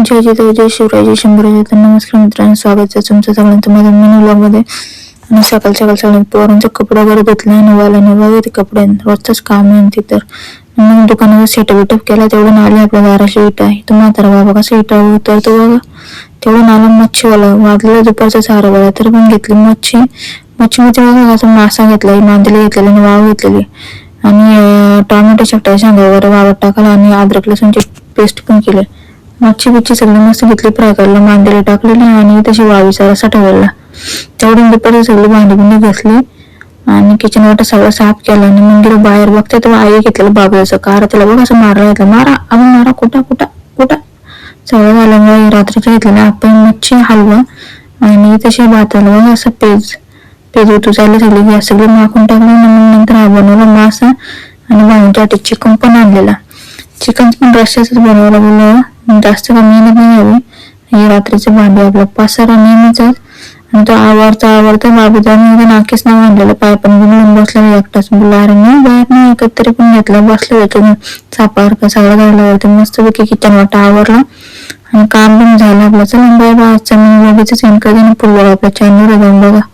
जय जिजाऊ, जय शिवराय, जय शंभूराज. तर नमस्कार मित्रांनो, स्वागत आहे तुमचं सगळ्यांचं माझ्या मिनी ब्लॉग मध्ये. आणि सकाळ सगळ्यांनी पोरांचे कपडे वगैरे धुतले आणि वाला ते कपडे रोजच काम आहे ती. तर मग दुकानाचा सेटअप केला. तेवढं आले आपल्या दाराशी इटा आहे. तो म्हातारा बाबा कसं इटा उतरतो बघा. तेवढं आला मच्छीवाला वाजलेला दुपारचा सारा वेळा. तर पण घेतली मच्छीमध्ये बघा असं मासा घेतला, मांदेली घेतलेली आणि वाव घेतलेली आणि टोमॅटो चटणी सांगावर वावट टाकला आणि अद्रक लसूणची पेस्ट पण केली. मच्छी सगळी मस्त घेतली, फ्राय करायला मांदेली टाकलेली आणि तशी वावीचा रसा ठेवला. तेवढी दुपारी सगळी भांडी घासली आणि किचन वाटा सगळं साफ केला आणि मंदिर बाहेर बघते तेव्हा आई घेतलेलं बाबूचं कार. त्याला बघ असं मारला घेतलं, मारा आपण मारा, कुठं कुठं कुठं सगळं झाल्यामुळे रात्रीच्या घेतलेलं आपण मच्छी हलवा आणि तशी भाताला बघ असं पेज उतू सगळी गॅस सगळी माखून टाकली. नंतर हा बनवला मासा आणि भाऊंसाठी चिकन पण आणलेला. चिकन पण रश्श्याच बनवायला बोललं, जास्त कमी मेहनत नाही हवी. हे रात्रीचे भांडे आपला पसारा नेहमीच आणि तो आवडता बाबूदानी नाकीच नाव आणलेलं. पाय पण गुंडून बसलेला एकटाच बोलला, अरे नाही बाहेर नाही ऐकत तरी पण घेतलं. बसलं होतं चापावर का सगळं झालं होतं. मस्त पैकी किचन वाटा आवरला आणि काम पण झालं आपलं. चला बाय बाय. आजचा मी लगेचच कधी पुढे आपल्या चॅनलवर जाऊन बघा.